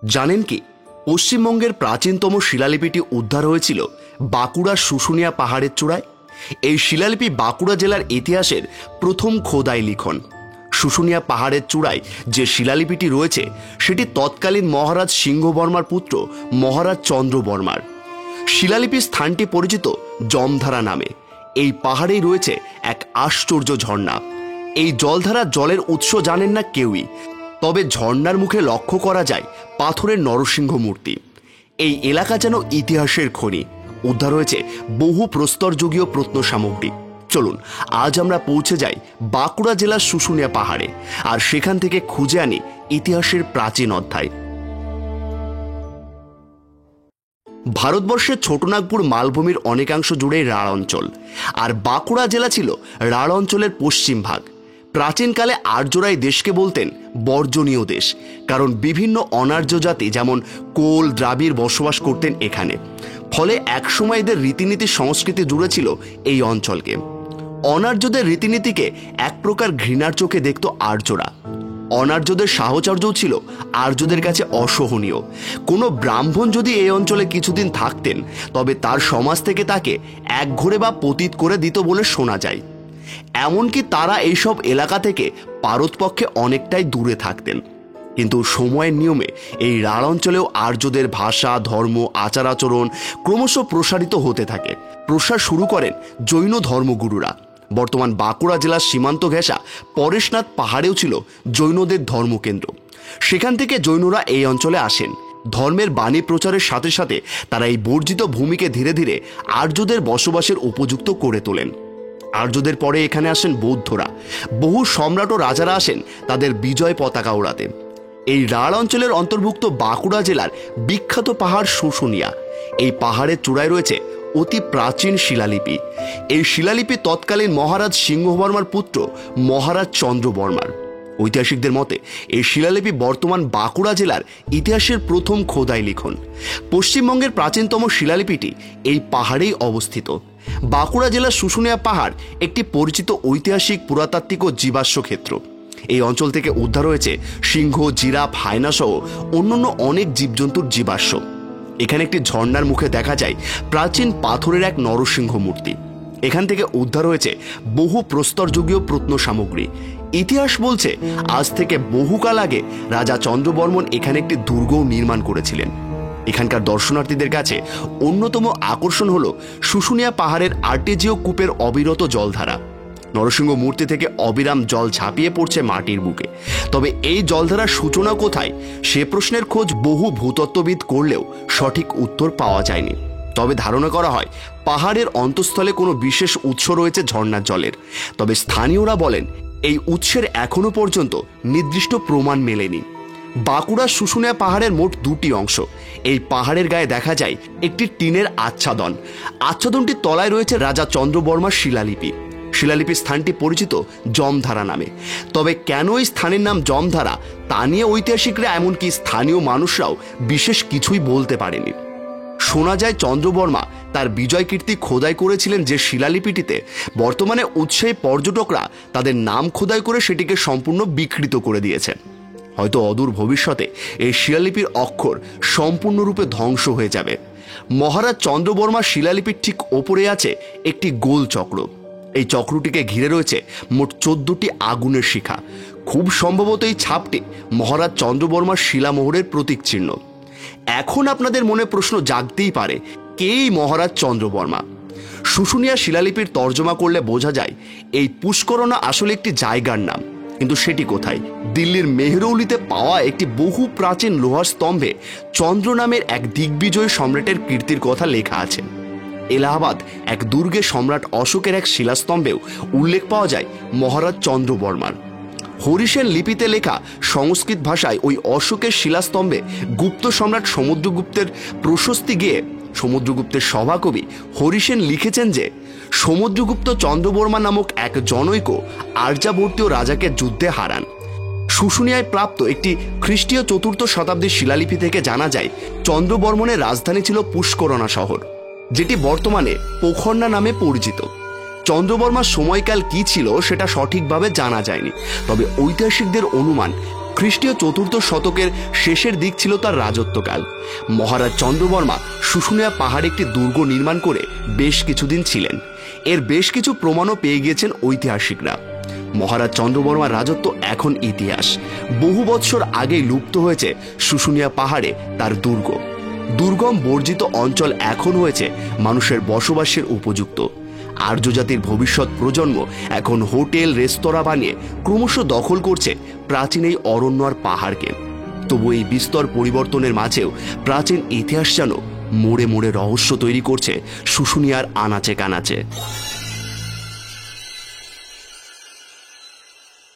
জানেন কি, পশ্চিমবঙ্গের প্রাচীনতম শিলালিপিটি উদ্ধার হয়েছিল বাঁকুড়ার শুশুনিয়া পাহাড়ের চূড়ায়। এই শিলালিপি বাঁকুড়া জেলার ইতিহাসের প্রথম খোদাই লিখন। শুশুনিয়া পাহাড়ের চূড়ায় যে শিলালিপিটি রয়েছে সেটি তৎকালীন মহারাজ সিংহবর্মার পুত্র মহারাজ চন্দ্রবর্মার। শিলালিপির স্থানটি পরিচিত জমধারা নামে। এই পাহাড়েই রয়েছে এক আশ্চর্য ঝর্ণা। এই জলধারার জলের উৎস জানেন না কেউই, তবে ঝর্ণার মুখে লক্ষ্য করা যায় পাথরের নরসিংহ মূর্তি। এই এলাকা যেন ইতিহাসের খনি। উদ্ধার হয়েছে বহু প্রস্তরযুগীয় প্রত্ন সামগ্রী। চলুন আজ আমরা পৌঁছে যাই বাঁকুড়া জেলার শুশুনিয়া পাহাড়ে, আর সেখান থেকে খুঁজে আনি ইতিহাসের প্রাচীন অধ্যায়। ভারতবর্ষের ছোটনাগপুর মালভূমির অনেকাংশ জুড়েই রাঢ় অঞ্চল, আর বাঁকুড়া জেলা ছিল রাঢ় অঞ্চলের পশ্চিম ভাগ। প্রাচীনকালে আর্যরাই দেশকে বলতেন বর্জনীয় দেশ, কারণ বিভিন্ন অনার্য জাতি যেমন কোল, দ্রাবিড় বসবাস করতেন এখানে। ফলে একসময় এদের রীতিনীতি সংস্কৃতি জুড়ে ছিল এই অঞ্চলকে। অনার্যদের রীতিনীতিকে এক প্রকার ঘৃণার চোখে দেখত আর্যরা। অনার্যদের সাহচর্যও ছিল আর্যদের কাছে অসহনীয়। কোনো ব্রাহ্মণ যদি এই অঞ্চলে কিছুদিন থাকতেন, তবে তার সমাজ থেকে তাকে একঘরে বা পতিত করে দিত বলে শোনা যায়। এমনকি তারা এইসব এলাকা থেকে পারতপক্ষে অনেকটাই দূরে থাকতেন। কিন্তু সময়ের নিয়মে এই রাঢ় অঞ্চলেও আর্যদের ভাষা, ধর্ম, আচার আচরণ ক্রমশ প্রসারিত হতে থাকে। প্রসার শুরু করেন জৈন ধর্মগুরুরা। বর্তমান বাঁকুড়া জেলার সীমান্ত ঘেঁষা পরেশনাথ পাহাড়েও ছিল জৈনদের ধর্মকেন্দ্র। সেখান থেকে জৈনরা এই অঞ্চলে আসেন। ধর্মের বাণী প্রচারের সাথে সাথে তারা এই বর্জিত ভূমিকে ধীরে ধীরে আর্যদের বসবাসের উপযুক্ত করে তোলেন। আর্যদের পরে এখানে আসেন বৌদ্ধরা। বহু সম্রাট ও রাজারা আসেন তাদের বিজয় পতাকা ওড়াতে। এই রাঢ় অঞ্চলের অন্তর্ভুক্ত বাঁকুড়া জেলার বিখ্যাত পাহাড় শুশুনিয়া। এই পাহাড়ের চূড়ায় রয়েছে অতি প্রাচীন শিলালিপি। এই শিলালিপি তৎকালীন মহারাজ সিংহবর্মার পুত্র মহারাজ চন্দ্রবর্মার। ঐতিহাসিকদের মতে এই শিলালিপি বর্তমান বাঁকুড়া জেলার ইতিহাসের প্রথম খোদাই লিখন। পশ্চিমবঙ্গের প্রাচীনতম শিলালিপিটি এই পাহাড়েই অবস্থিত। বাঁকুড়া জেলার শুশুনিয়া পাহাড় একটি পরিচিত ঐতিহাসিক, পুরাতাত্ত্বিক ও জীবাশ্ম ক্ষেত্র। এই অঞ্চল থেকে উদ্ধার হয়েছে সিংহ, জিরাফ, হায়না সহ অন্যান্য অনেক জীবজন্তুর জীবাশ্ম। এখানে একটি ঝর্ণার মুখে দেখা যায় প্রাচীন পাথরের এক নরসিংহ মূর্তি। এখান থেকে উদ্ধার হয়েছে বহু প্রস্তরযুগীয় প্রত্ন সামগ্রী। ইতিহাস বলছে আজ থেকে বহুকাল আগে রাজা চন্দ্রবর্মন এখানে একটি দুর্গও নির্মাণ করেছিলেন। এখানকার দর্শনার্থীদের কাছে অন্যতম আকর্ষণ হল শুশুনিয়া পাহাড়ের আর্টেজিও কূপের অবিরত জলধারা। নরসিংহ মূর্তি থেকে অবিরাম জল ঝাঁপিয়ে পড়ছে মাটির বুকে। তবে এই জলধারার সূচনা কোথায়, সে প্রশ্নের খোঁজ বহু ভূতত্ত্ববিদ করলেও সঠিক উত্তর পাওয়া যায়নি। তবে ধারণা করা হয় পাহাড়ের অন্তঃস্থলে কোনো বিশেষ উৎস রয়েছে ঝর্ণার জলের। তবে স্থানীয়রা বলেন এই উৎসের এখনো পর্যন্ত নির্দিষ্ট প্রমাণ মেলেনি। বাঁকুড়া শুশুনিয়া পাহাড়ের মোট দুটি অংশ। এই পাহাড়ের গায়ে দেখা যায় একটি টিনের আচ্ছাদন। আচ্ছাদনটির তলায় রয়েছে রাজা চন্দ্রবর্মার শিলালিপি। শিলালিপির স্থানটি পরিচিত জমধারা নামে। তবে কেন এই স্থানের নাম জমধারা, তা নিয়ে ঐতিহাসিকরা এমনকি স্থানীয় মানুষরাও বিশেষ কিছুই বলতে পারেনি। শোনা যায় চন্দ্রবর্মা তার বিজয় কীর্তি খোদাই করেছিলেন যে শিলালিপিটিতে, বর্তমানে উৎসাহী পর্যটকরা তাদের নাম খোদাই করে সেটিকে সম্পূর্ণ বিকৃত করে দিয়েছে। হয়তো অদূর ভবিষ্যতে এই শিলালিপির অক্ষর সম্পূর্ণরূপে ধ্বংস হয়ে যাবে। মহারাজ চন্দ্রবর্মার শিলালিপির ঠিক ওপরে আছে একটি গোল চক্র। এই চক্রটিকে ঘিরে রয়েছে মোট 14টি আগুনের শিখা। খুব সম্ভবত এই ছাপটি মহারাজ চন্দ্রবর্মার শিলামোহরের প্রতীক চিহ্ন। এখন আপনাদের মনে প্রশ্ন জাগতেই পারে, কে এই মহারাজ চন্দ্রবর্মা? শুশুনিয়া শিলালিপির তর্জমা করলে বোঝা যায় এই পুষ্করণা আসলে একটি জায়গার নাম। কিন্তু সেটি কোথায়? দিল্লির মেহরৌলিতে পাওয়া একটি বহু প্রাচীন লোহার স্তম্ভে চন্দ্র নামের এক দিগ্বিজয়ী সম্রাটের কীর্তির কথা লেখা আছে। এলাহাবাদ এক দুর্গে সম্রাট অশোকের এক শিলাস্তম্ভেও উল্লেখ পাওয়া যায় মহারাজ চন্দ্রবর্মার। হরিসেন লিপিতে লেখা সংস্কৃত ভাষায় ওই অশোকের শিলাস্তম্ভে গুপ্ত সম্রাট সমুদ্রগুপ্তের প্রশস্তি গেয়ে সমুদ্রগুপ্তের সভাকবি হরিসেন লিখেছেন যে সমুদ্রগুপ্ত চন্দ্রবর্মা নামক এক জনৈক আর্যাবর্তীয় রাজাকে যুদ্ধে হারান। শুশুনিয়ায় প্রাপ্ত একটি খ্রিস্টীয় 4th শতাব্দীর শিলালিপি থেকে জানা যায় চন্দ্রবর্মনের রাজধানী ছিল পুষ্করণা শহর, যেটি বর্তমানে পোখর্ণা নামে পরিচিত। চন্দ্রবর্মার সময়কাল কি ছিল সেটা সঠিকভাবে জানা যায়নি, তবে ঐতিহাসিকদের অনুমান খ্রিস্টীয় চতুর্থ শতকের শেষের দিক ছিল তার রাজত্বকাল। মহারাজ চন্দ্রবর্মা শুশুনিয়া পাহাড়ে একটি দুর্গ নির্মাণ করে বেশ কিছুদিন ছিলেন। এর বেশ কিছু প্রমাণও পেয়ে গিয়েছেন ঐতিহাসিকরা। মহারাজ চন্দ্রবর্মার রাজত্ব এখন ইতিহাস। বহু বৎসর আগেই লুপ্ত হয়েছে শুশুনিয়া পাহাড়ে তার দুর্গ। দুর্গম বর্জিত অঞ্চল এখন হয়েছে মানুষের বসবাসের উপযুক্ত। আর্য জাতির ভবিষ্যৎ প্রজন্ম এখন হোটেল রেস্তোরাঁ বানিয়ে ক্রমশ দখল করছে প্রাচীন এই অরণ্য আর পাহাড়কে। তবু এই বিস্তর পরিবর্তনের মাঝেও প্রাচীন ইতিহাস যেন মোড়ে মোড়ে রহস্য তৈরি করছে শুশুনিয়ার আনাচে কানাচে।